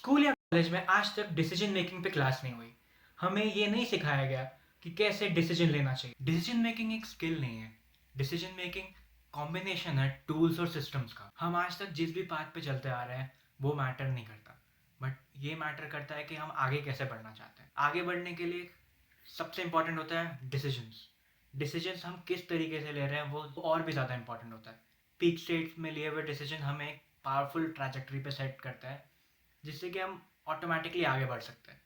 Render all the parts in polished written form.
School या college में आज तक डिसीजन मेकिंग पे क्लास नहीं हुई। हमें ये नहीं सिखाया गया कि कैसे डिसीजन लेना चाहिए। डिसीजन मेकिंग एक स्किल नहीं है। डिसीजन मेकिंग कॉम्बिनेशन है टूल्स और सिस्टम्स का। हम आज तक जिस भी पाथ पे चलते आ रहे हैं वो मैटर नहीं करता, बट ये मैटर करता है कि हम आगे कैसे बढ़ना चाहते हैं। आगे बढ़ने के लिए सबसे इंपॉर्टेंट होता है डिसीजंस। डिसीजंस हम किस तरीके से ले रहे हैं वो और भी ज़्यादा इंपॉर्टेंट होता है। पीक स्टेट में लिए हुए डिसीजन हमें एक पावरफुल ट्रैजेक्टरी पे सेट करता है, जिससे कि हम ऑटोमेटिकली आगे बढ़ सकते हैं।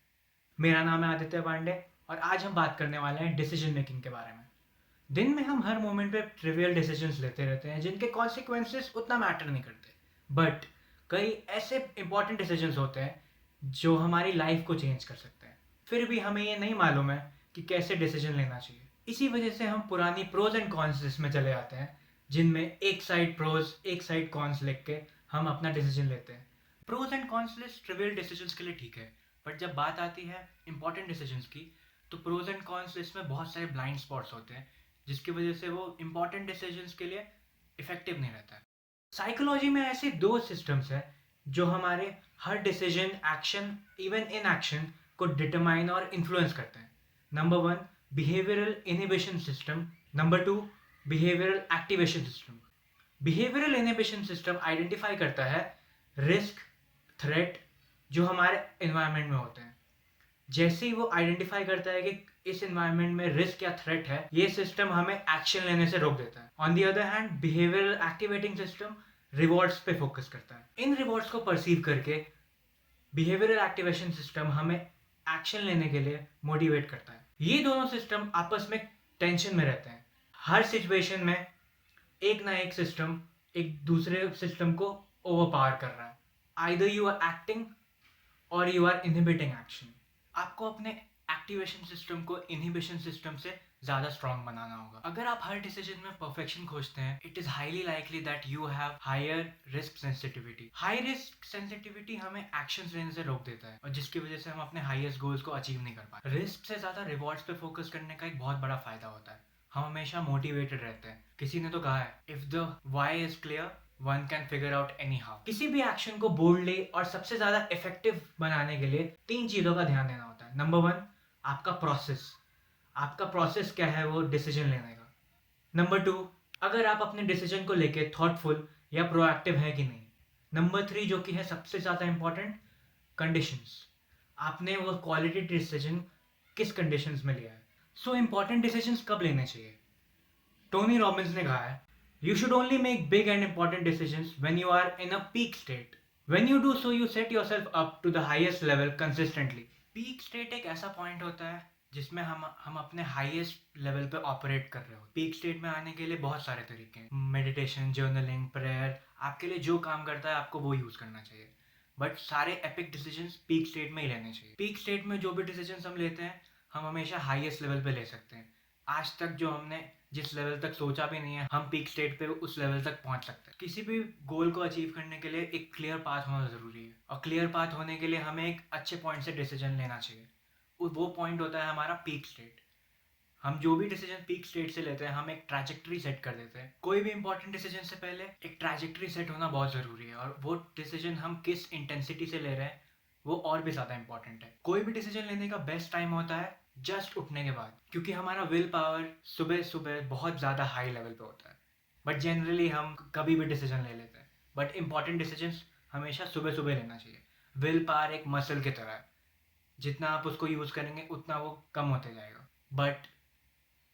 मेरा नाम है आदित्य पांडे और आज हम बात करने वाले हैं डिसीजन मेकिंग के बारे में। दिन में हम हर मोमेंट पे ट्रिवियल डिसीजंस लेते रहते हैं जिनके कॉन्सिक्वेंसेस उतना मैटर नहीं करते, बट कई ऐसे इंपॉर्टेंट डिसीजंस होते हैं जो हमारी लाइफ को चेंज कर सकते हैं। फिर भी हमें ये नहीं मालूम है कि कैसे डिसीजन लेना चाहिए। इसी वजह से हम पुरानी प्रोज एंड कॉन्स में चले आते हैं, जिनमें एक साइड प्रोज एक साइड कॉन्स लिख के हम अपना डिसीजन लेते हैं। Pros and cons list trivial decisions के लिए ठीक है, बट जब बात आती है इंपॉर्टेंट डिसीजंस की तो प्रोज एंड कॉन्स लिस्ट में बहुत सारे ब्लाइंड स्पॉट्स होते हैं, जिसकी वजह से वो इंपॉर्टेंट डिसीजंस के लिए इफेक्टिव नहीं रहता है। साइकोलॉजी में ऐसे दो सिस्टम्स हैं जो हमारे हर decision, action, even inaction को डिटरमाइन और इन्फ्लुएंस करते हैं। Number one, behavioural inhibition system. Number two, behavioural activation system. Behavioural inhibition system identify करता है रिस्क, थ्रेट जो हमारे इन्वायरमेंट में होते हैं। जैसे ही वो आइडेंटिफाई करता है कि इस एनवायरनमेंट में रिस्क या थ्रेट है, ये सिस्टम हमें एक्शन लेने से रोक देता है। On the other hand, behavioural activating system rewards पे फोकस करता है। इन रिवॉर्ड्स को परसीव करके बिहेवियरल एक्टिवेशन सिस्टम हमें एक्शन लेने के लिए मोटिवेट करता है। ये दोनों सिस्टम आपस में टेंशन में रहते हैं। हर सिचुएशन में एक ना एक सिस्टम एक दूसरे सिस्टम को ओवरपावर कर रहा है। आइदर यू आर एक्टिंग और यू आर इनहिबिटिंग एक्शन। आपको अपने एक्टिवेशन सिस्टम को इनहिबिशन सिस्टम से ज़्यादा स्ट्रॉन्ग बनाना होगा। अगर आप हर डिसीजन में परफेक्शन खोजते हैं, it is highly likely that you have higher risk sensitivity. High risk sensitivity हमें एक्शंस लेने से रोक देता है और जिसकी वजह से हम अपने हाईएस्ट गोल्स को अचीव नहीं कर पाते। रिस्क से ज़्यादा रिवॉर्ड्स पे फोकस करने का एक बहुत बड़ा फायदा होता है। हम हमेशा मोटिवेटेड रहते हैं। किसी ने तो कहा है, if the why is clear one can figure out anyhow. किसी भी एक्शन को बोल्डली और सबसे ज्यादा इफेक्टिव बनाने के लिए तीन चीजों का ध्यान देना होता है। नंबर वन, आपका प्रोसेस। आपका प्रोसेस क्या है वो डिसीजन लेने का। नंबर टू, अगर आप अपने डिसीजन को लेके थॉटफुल या प्रोएक्टिव है कि नहीं। नंबर थ्री, जो कि है सबसे ज़्यादा इंपॉर्टेंट, कंडीशंस। आपने वो क्वालिटी डिसीजन किस कंडीशंस में लिया है। सो इंपॉर्टेंट डिसीजंस कब लेने चाहिए। टोनी रॉबिन्स ने कहा है, you should only make big and important decisions when you are in a peak state. When you do so you set yourself up to the highest level consistently. Peak state एक ऐसा point होता है जिसमें हम अपने highest level पे operate कर रहे हो। पीक स्टेट में आने के लिए बहुत सारे तरीके हैं। मेडिटेशन, जर्नलिंग, प्रेयर, आपके लिए जो काम करता है आपको वो यूज करना चाहिए। बट सारे एपिक डिसीजंस पीक स्टेट में ही लेने चाहिए। पीक स्टेट में जो भी डिसीजंस हम लेते हैं हम हमेशा हाईएस्ट लेवल पे ले सकते हैं। आज तक जो हमने जिस लेवल तक सोचा भी नहीं है, हम पीक स्टेट पे उस लेवल तक पहुंच सकते हैं। किसी भी गोल को अचीव करने के लिए एक क्लियर पाथ होना ज़रूरी है और क्लियर पाथ होने के लिए हमें एक अच्छे पॉइंट से डिसीजन लेना चाहिए। वो पॉइंट होता है हमारा पीक स्टेट। हम जो भी डिसीजन पीक स्टेट से लेते हैं हम एक ट्रैजेक्टरी सेट कर देते हैं। कोई भी इंपॉर्टेंट डिसीजन से पहले एक ट्रैजेक्टरी सेट होना बहुत ज़रूरी है और वो डिसीजन हम किस इंटेंसिटी से ले रहे हैं वो और भी ज़्यादा इंपॉर्टेंट है। कोई भी डिसीजन लेने का बेस्ट टाइम होता है जस्ट उठने के बाद, क्योंकि हमारा विल पावर सुबह सुबह बहुत ज़्यादा हाई लेवल पे होता है। बट जनरली हम कभी भी डिसीजन ले लेते हैं, बट इंपॉर्टेंट डिसीजंस हमेशा सुबह सुबह लेना चाहिए। विल पावर एक मसल की तरह है, जितना आप उसको यूज़ करेंगे उतना वो कम होते जाएगा। बट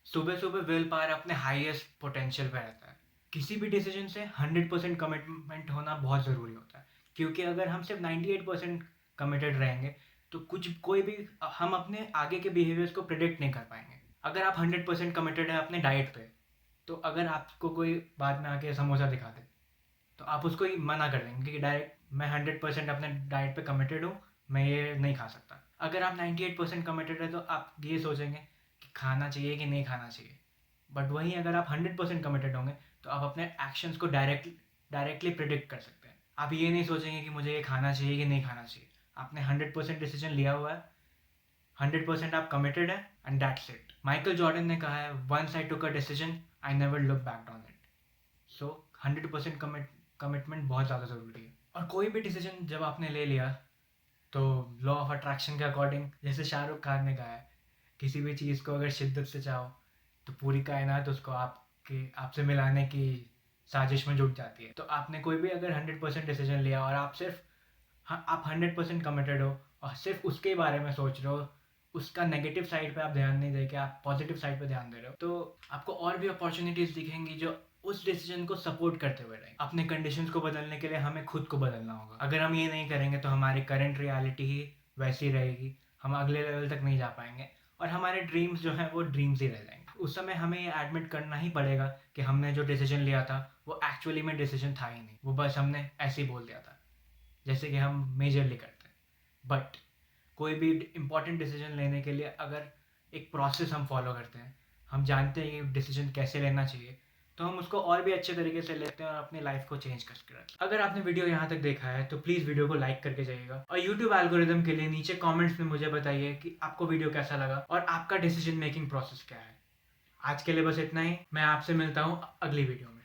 सुबह सुबह विल पावर अपने हाईएस्ट पोटेंशियल पे रहता है। किसी भी डिसीजन से 100% कमिटमेंट होना बहुत ज़रूरी होता है, क्योंकि अगर हम सिर्फ 98% कमिटेड रहेंगे तो कोई भी हम अपने आगे के बिहेवियर्स को प्रिडिक्ट नहीं कर पाएंगे। अगर आप 100% कमिटेड है अपने डाइट पे, तो अगर आपको कोई बाद में आके समोसा दिखा दे तो आप उसको ही मना कर देंगे कि डायरेक्ट मैं 100% अपने डाइट पे कमिटेड हूँ, मैं ये नहीं खा सकता। अगर आप 98% कमिटेड है तो आप ये सोचेंगे कि खाना चाहिए कि नहीं खाना चाहिए। बट वहीं अगर आप 100% कमिटेड होंगे तो आप अपने एक्शंस को डायरेक्टली प्रिडिक्ट कर सकते हैं। आप ये नहीं सोचेंगे कि मुझे ये खाना चाहिए कि नहीं खाना चाहिए। आपने 100% डिसीजन लिया हुआ है, 100% आप कमिटेड है and that's it. Michael Jordan ने कहा है, once I took a decision I never look back on it. So 100% commitment बहुत ज़्यादा ज़रूरी है। और कोई भी डिसीजन जब आपने ले लिया तो लॉ ऑफ अट्रैक्शन के अकॉर्डिंग, जैसे शाहरुख खान ने कहा है, किसी भी चीज़ को अगर शिद्दत से चाहो तो पूरी कायनात उसको आपसे मिलाने की साजिश में जुट जाती है। तो आपने कोई भी अगर 100% डिसीजन लिया और आप 100% कमिटेड हो और सिर्फ उसके बारे में सोच रहे हो, उसका नेगेटिव साइड पे आप ध्यान नहीं दे के आप पॉजिटिव साइड पे ध्यान दे रहे हो, तो आपको और भी अपॉर्चुनिटीज दिखेंगी जो उस डिसीजन को सपोर्ट करते हुए रहेंगे। अपने कंडीशंस को बदलने के लिए हमें खुद को बदलना होगा। अगर हम ये नहीं करेंगे तो हमारी करंट रियलिटी ही वैसी रहेगी, हम अगले लेवल तक नहीं जा पाएंगे और हमारे ड्रीम्स जो हैं वो ड्रीम्स ही रह जाएंगे। उस समय हमें ये एडमिट करना ही पड़ेगा कि हमने जो डिसीजन लिया था वो एक्चुअली में डिसीजन था ही नहीं, वो बस हमने ऐसे ही बोल दिया था, जैसे कि हम मेजरली करते हैं। बट कोई भी इंपॉर्टेंट डिसीजन लेने के लिए अगर एक प्रोसेस हम फॉलो करते हैं, हम जानते हैं कि डिसीजन कैसे लेना चाहिए, तो हम उसको और भी अच्छे तरीके से लेते हैं और अपनी लाइफ को चेंज करके रखते हैं। अगर आपने वीडियो यहाँ तक देखा है तो प्लीज़ वीडियो को लाइक करके जाइएगा और यूट्यूब एल्गोरिदम के लिए नीचे कमेंट्स में मुझे बताइए कि आपको वीडियो कैसा लगा और आपका डिसीजन मेकिंग प्रोसेस क्या है। आज के लिए बस इतना ही, मैं आपसे मिलता हूँ अगली वीडियो में।